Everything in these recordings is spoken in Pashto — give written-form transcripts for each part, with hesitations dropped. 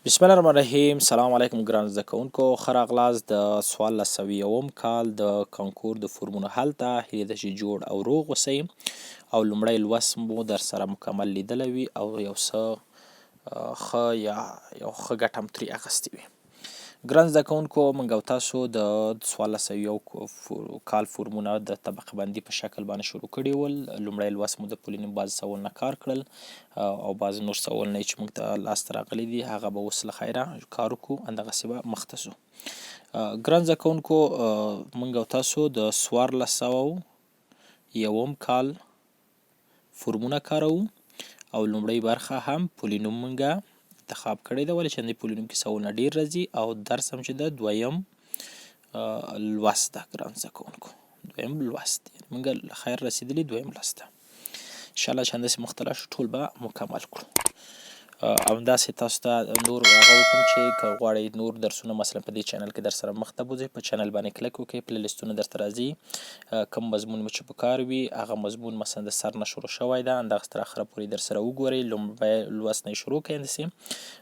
بسم الله الرحمن الرحیم. سلام علیکم ګران زده کوونکو، ښه راغلاست د 1401 کال د کانکور د فورمونو حل ته. هیله ده چې جوړ او روغ اوسئ او لومړی لوست مو در سره مکمل لیدلی وي او یو څه ښه یا یو ښه ګټه هم ترې اخیستې وي. ګران زده کوونکو، موږ او تاسو د 1401 کال فورمونه د طبقه بندي په شکل باندې شروع کړي ول. لومړی لوست مو د پولینیم بعض سوالونه کار کړل او بعض نور سوالونه چې موږ ته لاسته راغلي دي هغه به اوس له خیره کار وکړو، همدغسې به مخته ځو. ګران زده کوونکو، موږ او تاسو د 1401 کال فورمونه کاروو او لومړی برخه هم پولینوم موږ انتخاب کړی ده، ولې چې د پولینوم کې سوالونه ډیر راځي او درس هم چې د دویم لوست ده. ګران زده کوونکو، دویم لوست موږ خیر رسیدلی دویم لوست ده. انشاءالله چې همداسې مختلف شو ټول به مکمل کړو. همداسې تاسو ته نور هغه وکړم چې که غواړئ نور درسونه مثلا په دې چینل کې در سره مخته بوځئ، په چینل باندې کلک وکړئ، پلی لیستونه درته راځي. کوم مضمون مو چې په کار وي هغه مضمون مثلا د سر نه شروع شوی ده، همدغسې تر اخره پورې در سره وګورئ. لومړی لوست نه یې شروع کړئ، همداسې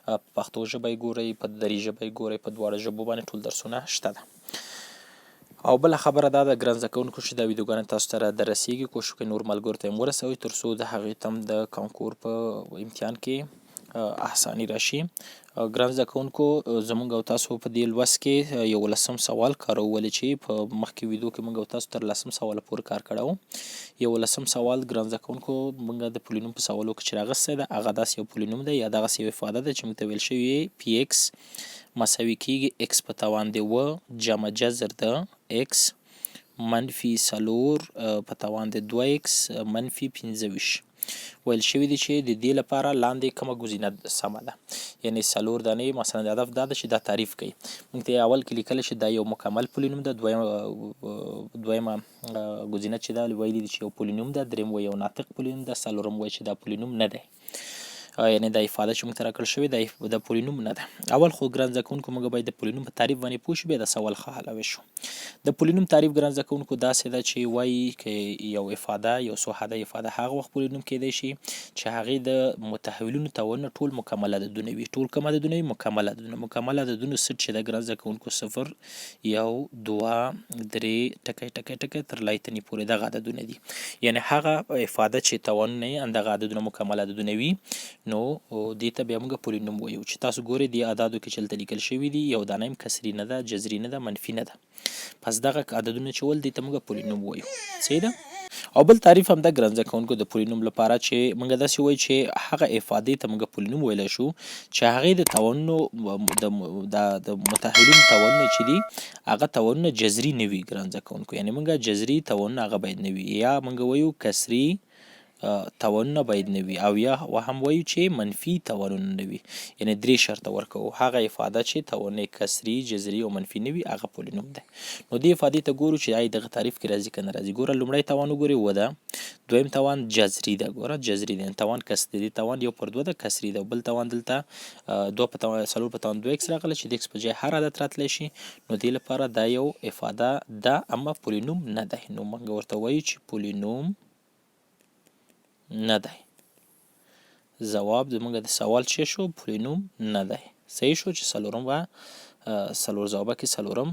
په پښتو ژبه یې ګورئ، په دري ژبه یې ګورئ، په دواړو ژبو باندې ټول درسونه شته ده. او بله خبره دا ده ګران زده کوونکو چې دا ویډیوګانې تاسو ته در رسیږي، کوشش وکړئ نور ملګرو ته یې ورسوئ تر څو د هغوی ته هم د کانکور په امتحان کې اساني راشي. ګران زده کوونکو، زموږ او تاسو په دې لوست کې 11 سوال کاروو، ولې چې په مخکې ویډیو کې موږ او تاسو تر 10 سواله پورې کار کړی و. 11 سوال ګران زده کوونکو موږ د پولینوم په سوالو کې چې راغستی ده هغه داسې یو پولینوم ده یا دغسې یو افاده ده چې موږ ته ویل شوي پی ایکس مساوي کیږي ایکس په توان د 7 جمع جذر د ایکس منفي 4 په توان د 2 ایکس منفي 25. ویل شوي دي چې د دې لپاره لاندې کومه ګزینه سمه ده، یعنې 4 دانې. مثلا د هدف دا ده چې دا تعریف کوي. موږ ته اول کې لیکلی چې دا یو مکمل پولینوم ده، دویمه ګزینه چې ده ویلي دي چې یو پولینوم ده، دریم وایي یو ناطق پولینوم ده، څلورم وایي چې دا پولینوم نه دی، یعنې دا افاده چې موږ ته راکړل شوې د پولینوم نه ده. اول خو ګران زده کوونکو موږ باید د پولینوم په تعریف باندې پوه شو، بیا د سوال ښه حلوی شو. د پولینوم تعریف ګران زده کوونکو داسې ده چې وایي که یو افاده یو څو حده افاده هغه وخت پولینوم کیدی شي چې هغې د متحولونو توانونه ټول مکمل عددونه وي. ټول کوم عددونه وي؟ مکمل عددونه. مکمل عددونو سټ چې ده ګران زده کوونکو 0 1 2 3 ټکی ټکی ټکی تر لایتنې پورې دغه عددونه دي، یعنې هغه افاده چې توانونه یې همدغه عددونه مکمل عددونه وي نو دې ته بیا موږ پولینوم وایو. چې تاسو ګورئ دې اعدادو کې چې هلته لیکل شوي دي یو دانه هم کسري نه ده، جذري نه ده، منفي نه ده، پس دغه عددونه چې ول دې ته موږ پولینوم وایو. صحیح ده؟ او بل تعریف هم ده ګران زده کوونکو د پولینوم لپاره چې موږ داسې وایو چې هغه افادې ته موږ پولینوم ویلی شو چې هغې د توانونو د متحولونو توانونه چې دي هغه توانونه جذري نه وي. ګران زده کوونکو یعنې موږ جذري توانونه هغه باید نه وي، یا موږ وایو کسري توانونه باید نه وي، او یا هم وایو چې منفي توانونه نه وي. یعنې درې شرطه ورکوو، هغه افاده چې توانونه کسري جذري او منفي نه وي هغه پولینوم دی. نو دې افادې ته ګورو چې آیا دغه تعریف کې راځي که نه راځي. ګوره لومړی توان وګورئ 7 ده، دویم توان جذري ده، ګوره جذري ده، توان کسري دی، توان 1 پر 2 ده کسري ده، بل توان دلته 2 په توان 4 په توان 2 ایکس راغله چې د ایکس په ځای هر عدد راتلی شي، نو دې لپاره دا یو افاده ده اما پولینوم نه دی. نو موږ ورته وایو چې پولینوم نه دی. ځواب زموږ د سوال چې شو پولینوم نه دی. صحیح شو چې څلورم به څلور ځوابه کې څلورم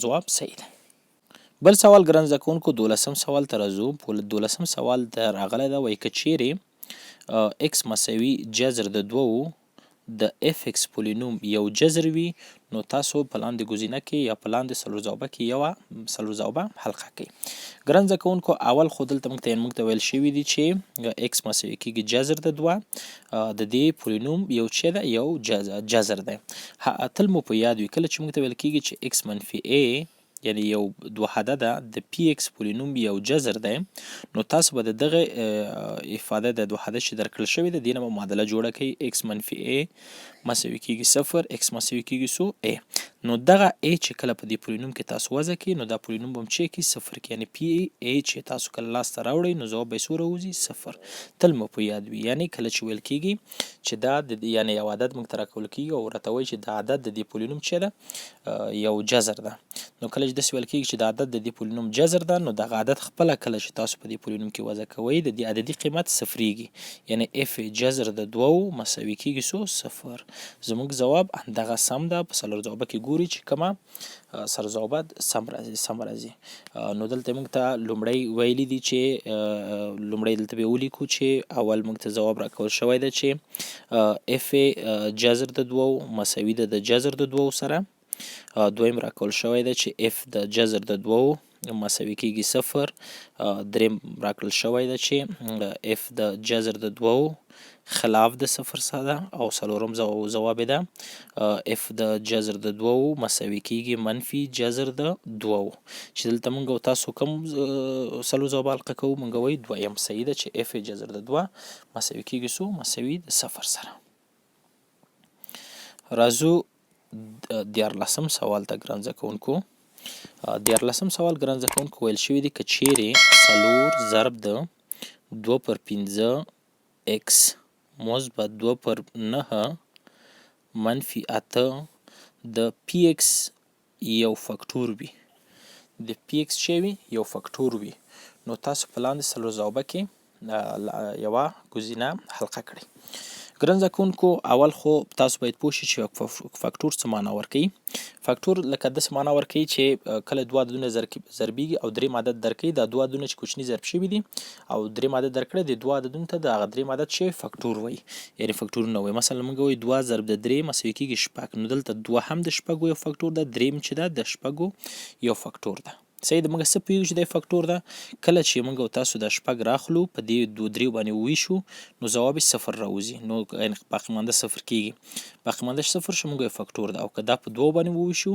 ځواب صحیح دی. بل سوال ګران زده کوونکو 12 سوال ته راځو. 12 سوال ته راغلی ده، وایي که چیرې ایکس مساوي جذر د 2 د اف ایکس پولینوم یو جذر وي نو تاسو په لاندې ګزینه کې یا په لاندې څلور ځوابه کې یوه څلور ځوابه حلقه کوئ. ګران زده کوونکو اول خو دلته موږ ته ویل شوي دي چې ایکس مساوي کېږي جذر د 2 د دې پولینوم یو چې ده یو جذر دی. تل مو په یاد وي کله چې موږ ته ویل کېږي چې ایکس منفي ا یعنی یو دوحده ده د پی ایکس پولینوم یو جذر دی، نو تاسو به د دغه افاده د دوحده چې درکړل شوې ده دې نه به معادله جوړه کړئ. ایکس منفي ا مساوي کېږي 0 ایکس مساوي کېږي څو ا. نو دغه A چې کله په دې پولینوم کې تاسو وضع کړئ نو دا پولینوم به هم چې کړي صفر کړي، یعنې PA چې تاسو کله لاسته راوړئ نو ځواب به یې څو راوځي؟ صفر. تل مو په یاد وي، یعنې کله چې ویل کېږي چې دا یعنې یو عدد موږ ته راکول کېږي او راته وایي چې دا عدد د دې پولینوم څه ده؟ یو جذر ده. نو کله چې داسې ویل کېږي چې دا عدد د دې پولینوم جذر ده نو دغه عدد خپله کله چې تاسو په دې پولینوم کې وضع کوئ د دې عددي قیمت صفریږي، یعنې F جذر د دوو مساوي کېږي څو؟ صفر. زموږ ځواب همدغه سم ده. په څلور ځوابه کې ګوري چې کومه سرځوابه سم راځي. نو دلته موږ ته لومړی ویلي دي چې لومړی دلته به ولیکو چې اول موږ ته ځواب راکول شوی ده چې F جذر د دوو مساوي ده د جذر د دوو سره. دویم راکول شوی ده چې F د جذر د دوو مساوي کېږي صفر. دریم راکړل شوی ده چې F د جذر د دوو خلاف د صفر سره او څلورم ځواب یې ده F د جذر د دوو مساوي کېږي منفي جذر د دوو، چې دلته موږ او تاسو کوم څلور ځواب حلقه کوو؟ موږ وایو دویم صحیح ده چې F جذر د دوه مساوي کېږي څو؟ مساوي د صفر سره. راځو 14 سوال ته ګران زده کوونکو. 14 سوال ګران زده کوونکو ویل شوي دي که چیرې 4 ضرب د 2 پر 5 x مثبت 2 پر 9 منفي 8 د px یو فکتور وي، د px چې وي یو فکتور وي، نو تاسو په لاندې څلور ځوابه کې یوه ګزینه حلقه کړئ. ګران زده کوونکو اول خو تاسو باید پوه شئ چې فکتور څه معنا ورکوي. فکتور لکه داسې معنا ورکوي چې کله دوه عددونه ضربیږي او دریم عدد درکوي، دا دوه عددونه چې کوچني ضرب شوي دي او دریم عدد درکړی د دوه عددونو ته د هغه دریم عدد چې فکتور وایي، یعنې فکتورونه وایي. مثلا موږ وایو 2 ضرب د 3 مساوي کېږي 6، نو دلته 2 هم د 6 یو فکتور ده، دریم چې ده د 6 یو فکتور ده. صحیح ده. موږ څه پوهېږو چې دی فکتور ده؟ کله چې موږ او تاسو دا 6 راخلو په دې 2 باندې وویشو نو ځواب یې صفر راوځي، نو باقي مانده صفر کېږي. باقي مانده صفر شو موږ یو فکتور ده، او که دا په 2 باندې وویشو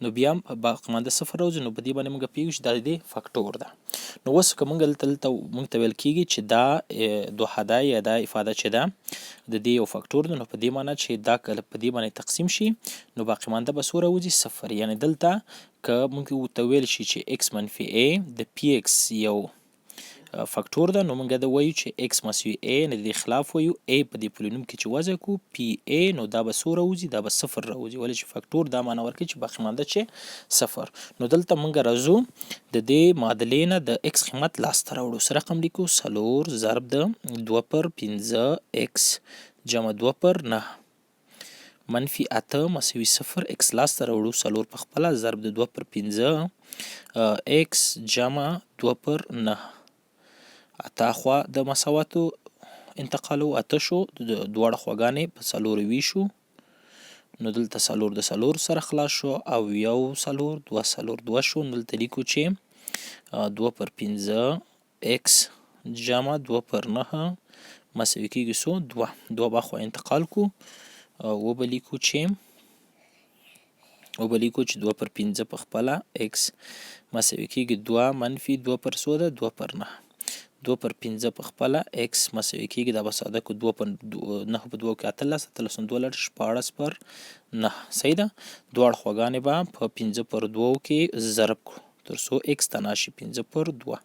نو بیا هم باقي مانده صفر راوځي، نو په دې باندې موږ پوهېږو چې دا د دې فکتور ده. نو اوس که موږ دلته موږ ته ویل کېږي چې دا دوحده یا دا افاده چې ده د دې یو فکتور ده، نو په دې معنی چې دا کله په دې باندې تقسیم شي نو باقي مانده به څو راوځي؟ صفر. یعنې دلته که موږ ورته ویل شي چې x منفي a د px یو فکتور ده، نو موږ دا وایو چې x مساوي a نه د دې خلاف وایو a په دې پولینوم کې چې وضع کړو pa نو دا به څو راوځي؟ دا به صفر راوځي، ولې چې فکتور دا معنا ورکوي چې باقي مانده چې صفر. نو دلته موږ راځو د دې معادلې نه د x قیمت لاسته راوړو. څه رقم لیکو؟ 4 ضرب د 2 پر 5 x جمع 2 پر 9 منفي 8 مساوي صفر. x لاسته راوړو 4 په خپله ضرب د 2 پر 5 x جمع 2 پر 9 8 خوا د مساواتو انتقالو 8 شو، دواړه خواګانې په 4 ویشو، نو دلته 4 د 4 سره خلاص شو او 1 4 2 4 2 شو، نو دلته لیکو چې 2 پر 5 x جمع 2 پر 9 مساوي کېږي څو؟ 2 به خوا انتقال کو او به لیکو چې 2 پر 5 په خپله x مساوي کېږي 2 منفي 2 پر څو ده؟ 2 پر 9. 2 پر 5 په خپله x مساوي کېږي، دا به ساده کو 2 پر 9 په 2 کې 18 18 14 پر 9. صحیح ده. دواړه خواګانې به په 5 پر 2 کې ضرب کړو تر څو x تنها شي 5 پر 2.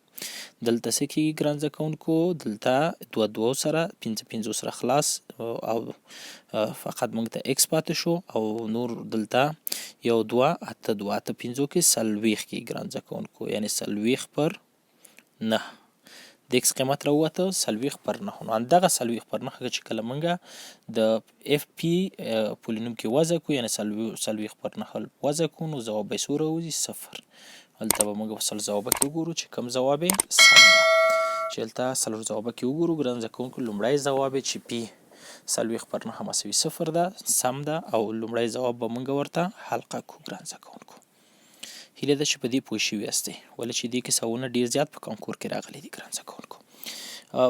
دلته څه کېږي ګران زده کوونکو؟ دلته 2 سره 5 سره خلاص او فقط موږ ته x پاتې شو او نور دلته 1 2 8 2 8 5 کې 40 کېږي ګران زده کوونکو، یعنې 40 پر 9 د x قیمت راووته 40 پر 9. نو همدغه 40 پر 9 چې کله موږ د اف پی پولینوم کې وضع کړو، یعنې 40 پر 9 وضع کړو، نو ځواب به یې څو راوځي؟ صفر. هلته به موږ په څلور ځوابه کې وګورو چې کوم ځواب یې سم ده. چې هلته څلور ځوابه کې وګورو ګران زده کوونکو، لومړی ځواب یې چې پی 40 پر 9 مساوي صفر ده سم ده، او لومړی ځواب به موږ ورته حلقه کړو ګران زده کوونکو. هیله ده چې په دې پوه شوي یاستئ، ولې چې دې کې سوالونه ډېر زیات په کانکور کې راغلي دي ګران زده کوونکو.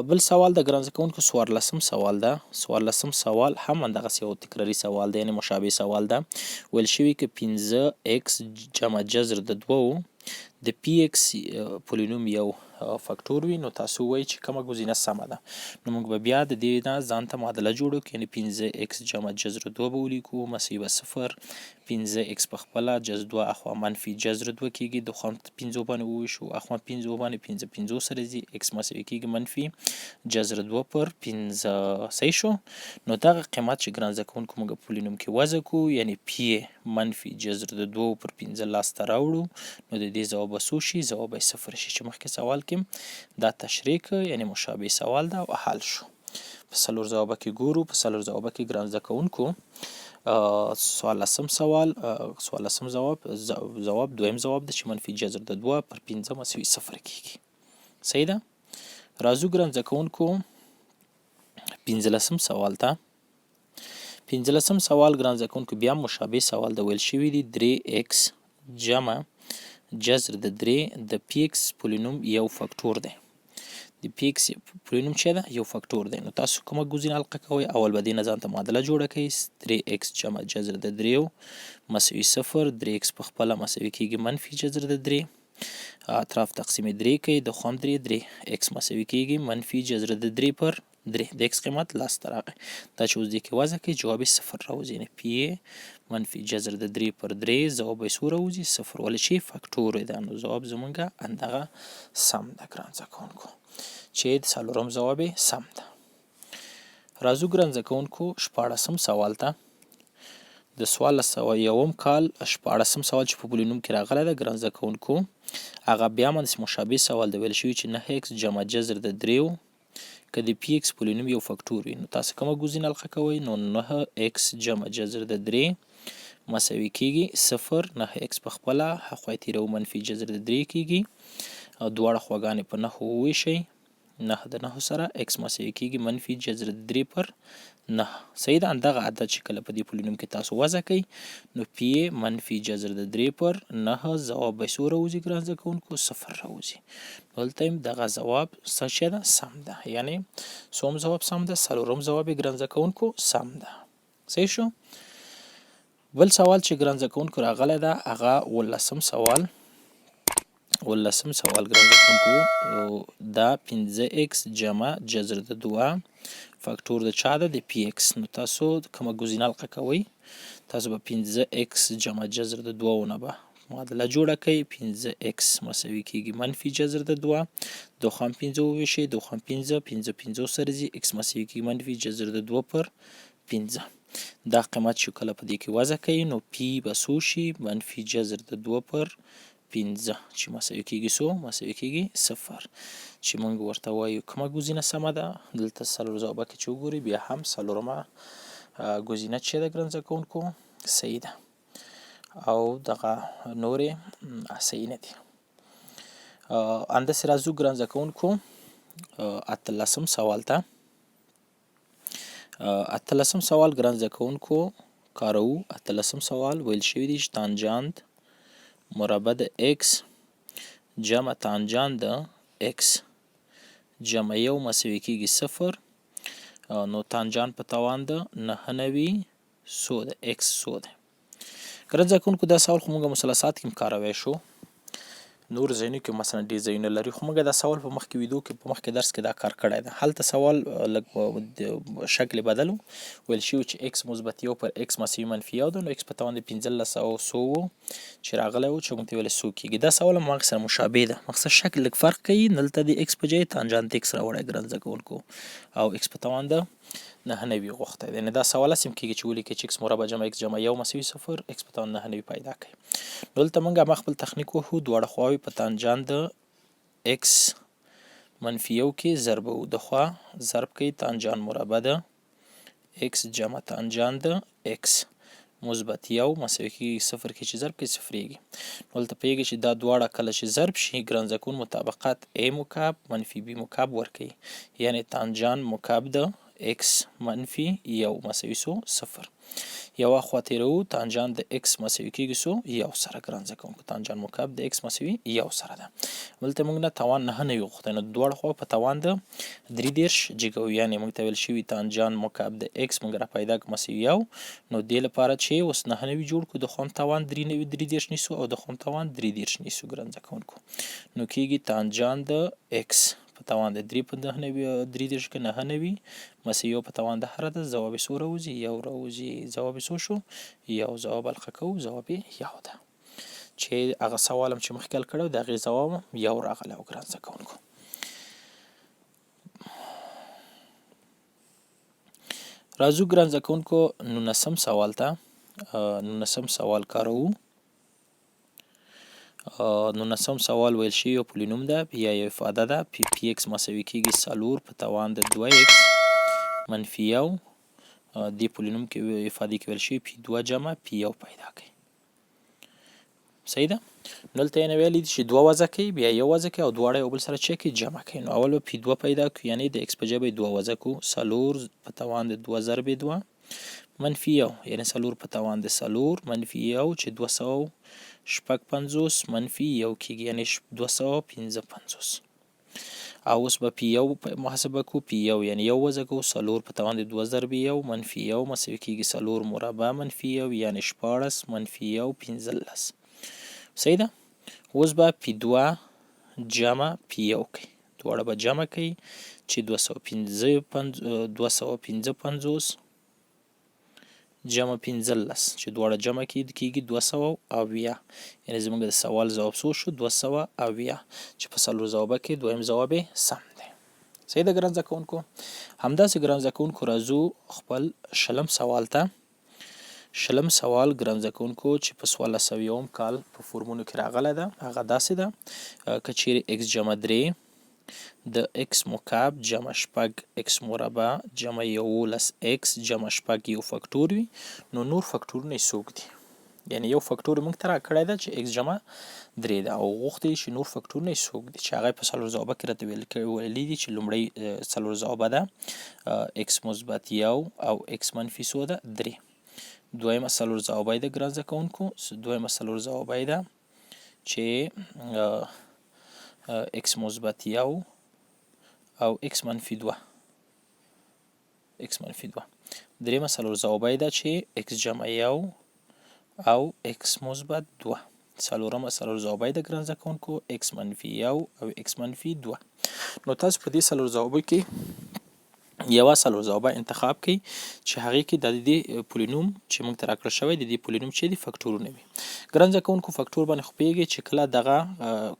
بل سوال د ګران زده کوونکو 14 سوال ده. 14 سوال هم همدغسې یو تکراري سوال ده، یعنې مشابه سوال ده. ویل شوي که 5x جمع جذر د 2 د px پولینوم یو فاکتور وي نو تاسو وایئ چې کومه ګزینه سمه ده. نو موږ به بیا د دې نه ځان ته معادله جوړه کړو، یعنې 5x جمع جذر 2 به ولیکو مساوي به 0. 5x په خپله جذر 2 اخوا منفي جذر 2 کېږي، دخوا 5 باندې وویشو اخوا 5 باندې 5 5 سره ځي x مساوي کېږي منفي جذر 2 پر 5. صحیح شو. نو دغه قیمت چې ګران زده کوونکو موږ په پولینوم کې وضع کړو، یعنې پی منفي جذر د 2 پر 15 لاسته راوړو، نو د دې ځواب به څو شي؟ ځواب به 0 شي، چې مخکې سوال کې دا تشریح کړه، یعنې مشابه سوال ده او حل شو. په 4 ځوابه کې ګورو. په 4 ځوابه کې ګران زده کوونکو څوارلسم سوال څوارلسم ځواب دویم ځواب ده چې منفي جذر د 2 پر 15 مساوي 0 کېږي. صحیح ده. راځو ګران زده کوونکو 15 سوال ته. 15 سوال ګران زده کوونکو بیا مشابه سوال ده. ویل شوي دي 3x جمع جذر د 3 د پی ایکس پولینوم یو فاکتور دی. د پی ایکس پولینوم چې ده یو فاکتور دی. نو تاسو کومه ګزینه حلقه کوئ؟ اول به دې نه ځان ته معادله جوړه کوئ. 3x جمع جذر د 3 مساوي 0. 3x په خپله مساوي کېږي منفي جذر د 3. اطراف تقسیم 3 کوي، دخوا هم 3 x مساوي کېږي منفي جذر د 3 پر 3. د x قیمت لاسته راغی. دا چې اوس دې کې وضع کوي جواب یې 0 راوځي، یعنې پی منفي جذر د 3 پر 3 ځواب یې څو راوځي؟ 0. ولې چې فاکتور ده، نو ځواب زمونږ همدغه سم ده ګران زده کوونکو، چې د 4م ځواب یې سم ده. راځو ګران زده کوونکو 14 سوال ته. د 1401 کال 14 سوال چې په پولینوم کې راغلی ده ګران زده کوونکو، هغه بیا همداسې مشابه سوال ده. ویل شوي چې 9x جمع جذر د 3 که د پی ایکس پولینوم یو فاکتور وي، نو تاسو کومه ګزینه حلقه کوئ؟ نو 9x جمع جذر د 3 مساوي کېږي 0. 9x په خپله هخوا یې تېروو منفي جذر د 3 کېږي، او دواړه خواګانې په 9 وویشئ. 9 د 9 سره x مساوي کېږي منفي جذر د 3 پر 9. صحیح ده. همدغه عدد چې کله په دې پولینوم کې تاسو وضع کوئ، نو پی منفي جذر د 3 پر 9 ځواب به څو راوځي ګران زده کوونکو؟ 0 راوځي. دلته هم دغه ځواب څه ده؟ سم ده. یعنې څوم ځواب سم ده؟ 4م ځواب یې ګران زده کوونکو سم ده. صحیح شو. بل سوال چې ګران زده کوونکو راغلی ده هغه 18 سوال. 18 سوال ګران زده کوونکو دا 15x جمع جذر د 2 فاکتور د چا ده؟ د پی ایکس. نو تاسو کومه ګزینه حلقه کوئ؟ تاسو به 15x جمع جذر د 2 نه به معادله جوړه کوئ. 15x مساوي کېږي منفي جذر د 2، دخوا هم 5 وویشئ، دخوا هم 5 5 5 سره ځي، x مساوي کېږي منفي جذر د 2 پر 15. دا قیمت چې کله په دې کې وضع کوي، نو پی به څو شي؟ منفي جذر د 2 پر 15 چې مساوي کېږي څو؟ مساوي کېږي 0. چې موږ ورته وایو کومه ګزینه سمه ده؟ دلته 4 ځوابه کې چې وګورئ بیا هم 4مه ګزینه چې ده ګران زده کوونکو صحیح ده، او دغه نورې صحیح نه دي. همداسې راځو ګران زده کوونکو 18 سوال ته. 18 سوال ګران زده کوونکو کاروو. 18 سوال ویل شوي دي چې تانجانت مربع د x جمع تانجانت د x جمع 1 مساوي کېږي 0. نو تانجانت په توان د 9 سو ده، x سو ده. ګران زده کوونکو دا سوال خو موږ مثلثات کې هم کاروی شو، نور ځایونو کې مثلا ډېر ځایونه لري، خو موږ دا سوال په مخکې ویډیو کې په مخکې درس کې دا کار کړی ده. هلته سوال لږ شکل بدل و. ویل شوي چې x مثبت 1 پر x مساوي منفي 1 ده، نو x په توان د 1500 سو چې راغلی و چې موږ ته ویل سو کېږي. دا سوال هم هغې سره مشابه ده، مقصد شکل لږ فرق کوي. دلته د x په ځای تانجانت x راوړی ګران زده کوونکو، او x په توان د 9 غوښتی دی. یعنې دا سوال هسې هم کېږي چې ولیکئ چې x مربع جمع x جمع 1 مساوي 0، x په توان 9 پیدا کړئ. نو دلته موږ هم خپل تخنیک وښو، دواړه خواوې په تانجانت د x منفي 1 کې ضربوو، دخوا ضرب کوي تانجانت مربع د x جمع تانجانت د x مثبت 1 مساوي کېږي 0 کې چې ضرب کوي صفرېږي. نو دلته پوهېږئ چې دا دواړه کله چې ضرب شي ګران زده کوونکو مطابقت a مکعب منفي b مکعب ورکوي، یعنې تانجانت مکعب د x منفي 1 مساوي سو 0. یو اخوا تیرو تانجان د x مساوي کیږي سو 1 سره ګران زده کوونکو. تانجان مکعب د x مساوي 1 سره ده. دلته موږ نه توان 9 غوښتی نو دواړه خوا په توان د 33 جګو، یعنې موږ ته ویل شوي تانجان مکعب د x موږ را پیدا کړو مساوي 1. نو دې لپاره چې اوس 9 جوړ کړو د خوا توان 33 نیسو او د خوا توان 33 نیسو ګران زده کوونکو. نو کیږي تانجان د x په توان د 3 په 33 کې 9 مساوي 1 په توان د هره ده. ځواب یې څو راوځي؟ 1 راوځي. ځواب یې څو شو؟ 1. ځواب القه کوو، ځواب یې 1 ده. چې هغه سوال هم چې مخکې حل کړی و د هغې ځواب هم 1 راغلی و ګران زده کوونکو. راځو ګران زده کوونکو 19 سوال ته. 19 سوال کاروو. 19 سوال ویل شوي یو پولینوم ده یا یو افاده ده پی ایکس مساوي کیږي 4 په توان د 2 ایکس منفي 1. دې پولینوم کې افادې کې ویل شوي پی 2 جمع پی 1 پیدا کوي. صحیح ده؟ دلته یې ویلي دي چې 2 وضع کوي بیا 1 وضع کوي او دواړه یو بل سره چې کوي جمع کوي. نو اول به پی 2 پیدا کوي، یعنې د ایکس په جبه 2 وضع کوو. 4 په توان د 2 ضرب 2 منفي 1، یعنې 4 په توان د 4 منفي 1 چې 250 منفي 1 کېږي، یعنې 255. او اوس به پی 1 محاسبه کوو. پی 1 یعنې 1 وضع کوو. 4 په توان د 2 ضرب 1 منفي 1 مساوي کېږي 4 مربع منفي 1، یعنې 16 منفي 1 15. صحیح ده؟ اوس به پی 2 جمع پی 1 کوي. دواړه به جمع کوي چې 255 جمع 15 چې دواړه جمع کېږي 270. یعنې زموږ د سوال ځواب څو شو؟ 270 چې په 4 ځوابه کې دویم ځواب یې سم دی. صحیح ده ګران زده کوونکو؟ همداسې ګران زده کوونکو راځو خپل 20 سوال ته. 20 سوال ګران زده کوونکو چې په 1401 کال په فورمونو کې راغلی ده. هغه داسې ده که چیرې x جمع 3 د x مکعب جمع شپږ x مربع جمع 11 x جمع شپږ یو فکتور وي، نو نور فکتورونه یې څوک دي؟ یعنې یو فکتور موږ ته راکړی ده چې x جمع 3 ده او غوښتي چې نور فکتورونه یې څوک دي، چې هغه یې په 4 ځوابه کې راته ویلي دي چې لومړی 4 ځوابه ده x مثبت 1 او x منفي څو ده 3. دویمه 4 ځوابه یې ده ګران زده کوونکو. دویمه 4 ځوابه یې ده چې x مثبت 1 او x منفي 2. x منفي 2. دریمه 4 ځوابه یې ده چې x جمع 1 او x مثبت 2. څلورمه 4 ځوابه یې ده ګران زده کوونکو x منفي 1 او x منفي 2. نو تاسو په دې 4 ځوابو کې یوه 4 ځوابه انتخاب کړئ چې هغې کې د دې پولینوم چې موږ ته راکړل شوی د دې پولینوم چې دي فکتورونه وي. ګران زده کوونکو فکتور باندې خو پوهېږئ چې کله دغه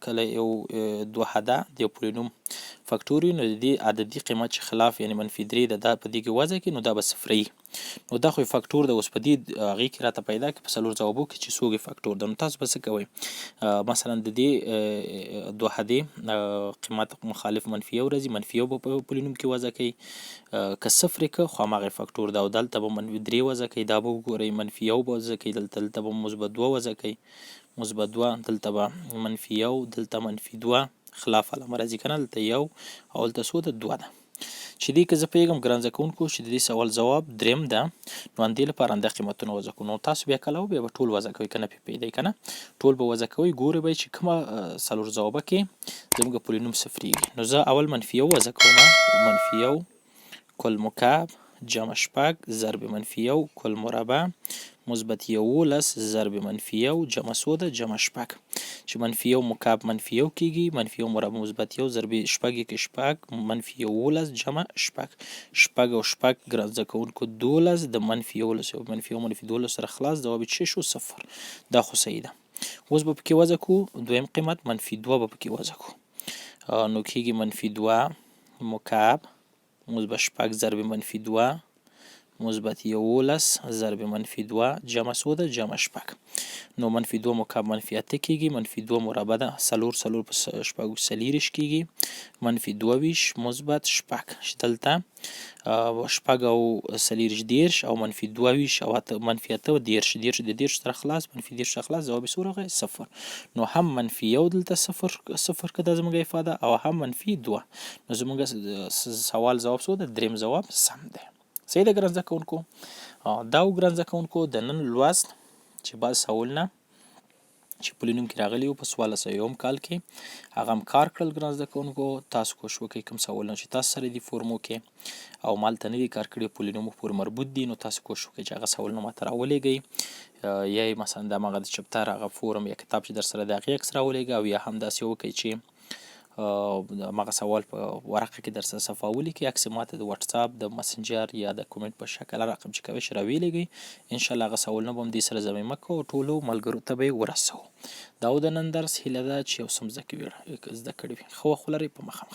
کله یو دوحده د یو پولینوم فکتور وي نو د دې عددي قیمت چې خلاف یعنې منفي 3 ده دا په دې کې وضع کړي نو دا به صفري. نو دا خو فکتور ده. اوس په دې هغې کې راته پیدا کړي په 4 ځوابو کې چې څوک فکتور ده. نو تاسو به څه کوئ؟ مثلا د دې دوحدې قیمت مخالف منفي 1 راځي، منفي 1 به په پولینوم کې وضع کوي. که صفر یې که خو همغه فکتور ده او دلته به منفي 3 وضع کوي، دا به وګورئ منفي 1 به وضع کوي، دلته به مثبت 2 وضع کوي، مثبت 2 دلته به منفي 1 دلته منفي 2 خلاف علامه راځي که نه، دلته 1 او دلته څو ده 2 ده. چې دې که زه پوهېږم ګران زده کوونکو چې د دې سوال ځواب دریم ده، نو همدې لپاره همدا قیمتونه وضع کړو. نو تاسو بیا کله بیا به ټول وضع کوئ که نه پوهېدئ که نه، ټول به وضع کوئ. ګورئ به چې کومه 4 ځوابه کې زموږ پولینوم صفرېږي. نو زه اول منفي 1 وضع کوم. منفي 1 کل مکعب جمع شپږ ضرب منفي 1 کل مربع مثبت 11 ضرب منفي 1 جمع څو ده جمع شپږ، چې منفي 1 مکعب منفي 1 کېږي، منفي 1 مربع مثبت 1 ضرب شپږ یې کې شپږ منفي 11 جمع شپږ، شپږ او شپږ ګران زده کوونکو 12 د منفي 11 او منفي 1 منفي 12 سره خلاص ځواب یې څه شو؟ صفر. دا خو صحیح ده. اوس به پکې وضع کوو دویم قیمت منفي 2 به پکې وضع کوو. نو کېږي منفي 2 مکعب مثبت شپږ ضرب منفي 2 مثبت 11 ضرب منفي 2 جمع څو ده جمع 6. نو منفي 2 مکعب منفي 8 کېږي. منفي 2 مربع ده 4 په 6 40 کېږي. منفي 22 مثبت 6 چې دلته 6 او 40 او منفي 22 او منفي 8 10 د 10 سره خلاص منفي 10 سره خلاص جواب یې څو راغی 0. نو هم منفي 1 دلته 0 که دا زموږ افاده او هم منفي 2. نو زموږ سوال جواب څو ده؟ دریم جواب سم دی. صحیح ده ګران زده کوونکو. دا و ګران زده کوونکو د نن لوست چې بعض سوالونه چې پولینوم کې راغلي وو په 1401 کال کې هغه هم کار کړل ګران زده کوونکو. تاسو کوشش وکړئ کوم سوالونه چې تاسو سره دي فورمو کې او مالته نه دي کار کړي پولینوم پورې مربوط دي، نو تاسو کوشش وکړئ چې هغه سوالونه ماته راولېږئ یا یې مثلا د همغه د چپټر هغه فورم یا کتاب چې در سره د هغې عکس راولېږئ او یا هم داسې وکړئ چې همغه سوال په ورقه کې در سره صفحه ولیکئ، عکس یې ماته د واتساپ د مسنجر یا د کومنټ په شکل رقم چې کوئ راویلېږئ. انشاءالله هغه سوالونه به هم دې سره ضمیمه کوو او ټولو ملګرو ته به یې ورسوو. دا و د نن درس هیله ده چې یو څه زده کړي وي. ښه وخت ولرئ. په مخه.